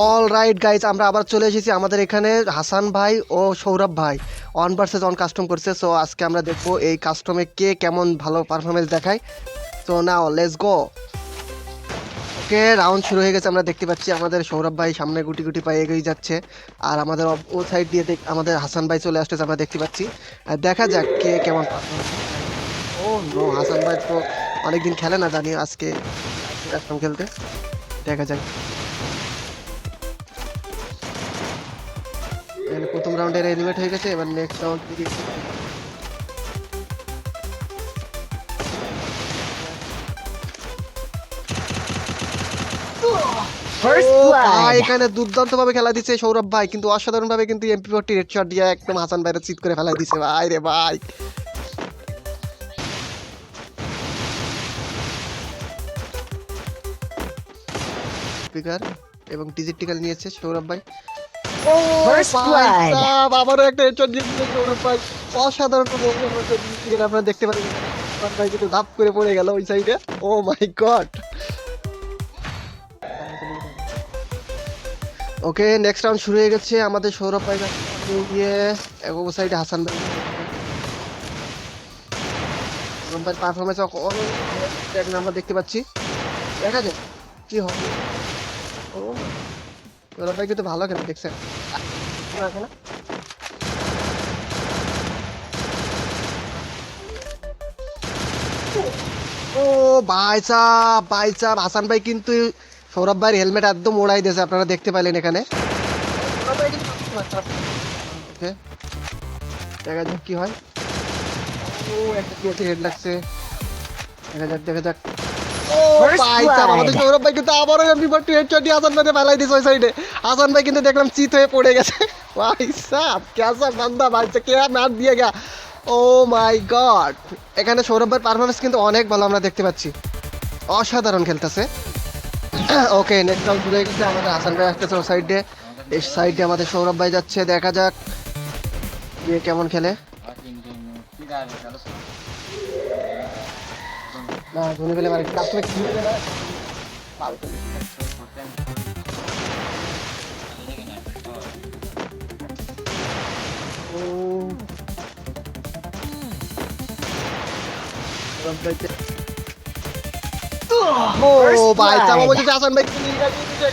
Alright guys, আমরা আবার চলে এসেছি আমাদের এখানে। হাসান ভাই ও সৌরভ ভাই 1 vs 1 কাস্টম করছে। সো আজকে আমরা দেখবো এই কাস্টমে কে কেমন ভালো পারফরমেন্স দেখায়। So now let's go. Okay, round শুরু হয়ে গেছে। আমরা দেখতে পাচ্ছি আমাদের সৌরভ ভাই সামনে গুটি গুটি পায়ে এগিয়ে যাচ্ছে, আর আমাদের ও সাইড দিয়ে আমাদের হাসান ভাই চলে আসতেছে, আমরা দেখতে পাচ্ছি। আর দেখা যাক কে কেমন পারফরমেন্স। ও নো, হাসান ভাই তো অনেকদিন খেলে না, জানি আজকে কাস্টম খেলতে। দেখা যাক। এখানে প্রথম রাউন্ডে এলিমিনেট হয়ে গেছে, এবার নেক্সট রাউন্ড থেকে First blood. এখানে দুর্দান্ত ভাবে খেলা দিচ্ছে সৌরভ ভাই, কিন্তু অসাধারণ ভাবে কিন্তু MP40 হেডশট দিয়ে একদম হাসান ভাইরে চিট করে ফেলাই দিছে ভাই রে ভাই। স্পিকার এবং ডিজিটাল নিয়েছে সৌরভ ভাই। First ভাই blood. সাব, আবারও একটা হেডশট দিয়ে দিল সৌরভ ভাই। অসাধারণ আপনারা দেখতে পারেন, হাসান ভাই কিন্তু ধাপ করে পড়ে গেল ওই সাইডে। ও মাই গড। ওকে, নেক্সট রাউন্ড শুরু হয়ে গেছে। আমাদের সৌরভ ভাই গিয়ে ও সাইডে হাসান ভাই। সৌরভ ভাইয়ের পারফরমেন্স আমরা দেখতে পাচ্ছি, দেখা যাক কি হবে। ও সৌরভ ভাই কিন্তু ভালো খেলে, দেখছেন না? ও ভাই সাব, হাসান ভাই কিন্তু সৌরভ ভাইয়ের হেলমেট একদম ওড়াই দিয়েছে, আপনারা দেখতে পাইলেন এখানে। ওকে, দেখা যাক কি হয়। ও একটা কি আছে, হেড লাগছে। দেখা যাক। ও First ভাই সাব, আমাদের blood. সৌরভ ভাই কিন্তু আবারও MP40 হেডশট দিয়ে হাসান ভাইকে ফেলাই দিয়েছে ওই সাইডে। হাসান ভাই কিন্তু দেখলাম চিত হয়ে পড়ে গেছে। ভাই সাব কেসা বান্দা ভাই, কে মার দিয়ে গা। ও মাই গড। এখানে সৌরভ ভাইয়ের পারফরমেন্স কিন্তু অনেক ভালো আমরা দেখতে পাচ্ছি, অসাধারণ খেলতেছে। ওকে, নেক্সট রাউন্ড শুরু হয়ে গেছে। আমাদের হাসান ভাই আসতেছে ও সাইডে, এই সাইডে আমাদের সৌরভ ভাই যাচ্ছে। দেখা যাক কে কেমন খেলে। না ধোনি পেলে মারে কাস্টমে কি পেলে না। ও সৌরভ ভাই ও First ভাই চাপা blood. বলছে হাসান ভাই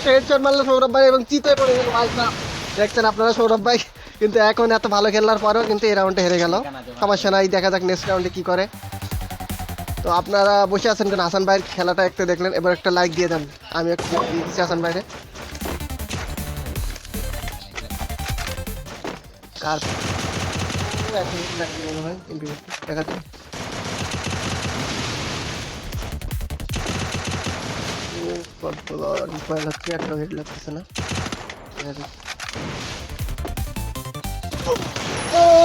হেডশট মারলো সৌরভ ভাই এবং চিত হয়ে পড়ে গেল ভাই সাব। দেখছেন আপনারা সৌরভ ভাই কিন্তু এখন এত ভালো খেলার পরেও কিন্তু এই রাউন্ডে হেরে গেল। সমস্যা নাই, দেখা যাক নেক্সট রাউন্ডে কি করে। তো আপনারা বসে আছেন কেন? হাসান ভাইয়ের খেলাটা একটু দেখলেন, এবার একটা লাইক দিয়ে দেন। আমি একটু দিয়ে দিচ্ছি হাসান ভাইরে। কার মনে হয় দেখা যাক। একটা হেড লাগতেছে না। দেখা যাক।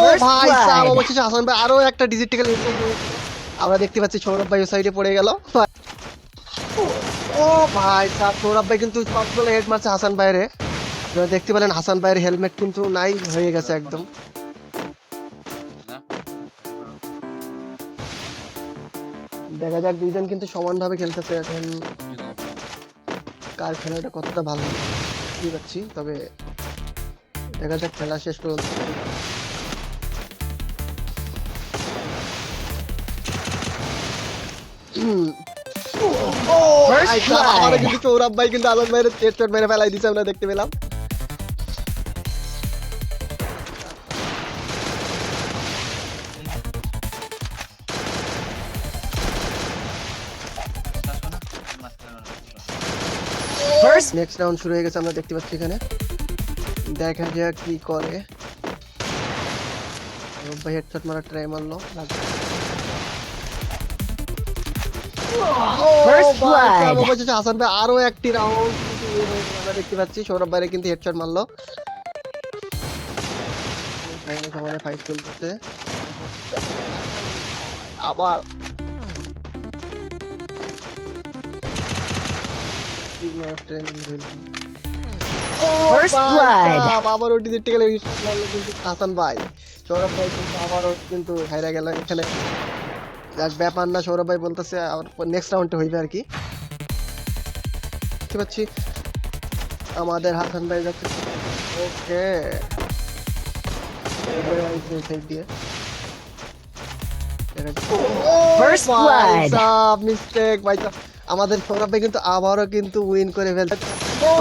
First ভাই সাব, blood. অবশেষে হাসান ভাই আরো একটা ডিজিটাল আমরা দেখতে পাচ্ছি। সৌরভ ভাই ওই সাইডে পড়ে গেল। ও ভাই সাব, সৌরভ ভাই কিন্তু সবগুলো হেড মারছে হাসান ভাইরে। আপনারা দেখতে পেলেন হাসান ভাইয়ের হেলমেট কিন্তু নাই হয়ে গেছে একদম। দেখা যাক, দুইজন কিন্তু সমানভাবে খেলতেছে এখন। কার খেলাটা কতটা ভালো বুঝতে পারছি, তবে দেখা যাক খেলা শেষ পর্যন্ত। First আমারও blood. কিন্তু সৌরভ ভাই কিন্তু আলম ভাইয়ের হেডশট মেরে ফেলাই দিচ্ছে, আমরা দেখতে পেলাম। First. নেক্সট রাউন্ড শুরু হয়ে গেছে, আমরা দেখতে পাচ্ছি এখানে। দেখা যাক কি করে। সৌরভ ভাই হেডশট মারার ট্রাই মারলো। First blood. অবশেষে হাসান ভাই আরো একটি রাউন্ড আমরা দেখতে পাচ্ছি। সৌরভ ভাইরে কিন্তু হেডশট মারলো। সমানে ফাইট চলতেছে আবার। First blood. আবারও ডিজিটাল কিন্তু হাসান ভাই। সৌরভ ভাই কিন্তু আবারও কিন্তু হাইরা গেল এখানে। যাক, ব্যাপার না, সৌরভ ভাই বলতেছে নেক্সট রাউন্ডে হইবে আর কি। দেখতে পাচ্ছি আমাদের হাসান ভাই যাচ্ছে। ওকে দিয়ে First blood. মিস্টেক ভাই সাব। আমাদের সৌরভ ভাই কিন্তু আবারও কিন্তু উইন করে ফেলছে।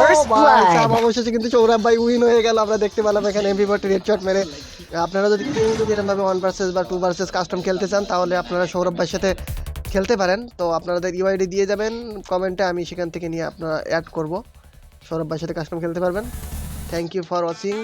First ভাই blood. সাব, অবশেষে কিন্তু সৌরভ ভাই উইন হয়ে গেল। আমরা দেখতে পেলাম এখানে এমপি40 হেডশট মেরে। আপনারা যদি কেউ যদি এরকম ভাবে 1 ভার্সেস বা 2 ভার্সেস কাস্টম খেলতে চান তাহলে আপনারা সৌরভ ভাইয়ের সাথে খেলতে পারেন। তো আপনাদের ইউআইডি দিয়ে যাবেন কমেন্টে, আমি সেখান থেকে নিয়ে আপনারা অ্যাড করব, সৌরভ ভাইয়ের সাথে কাস্টম খেলতে পারবেন। Thank you for watching.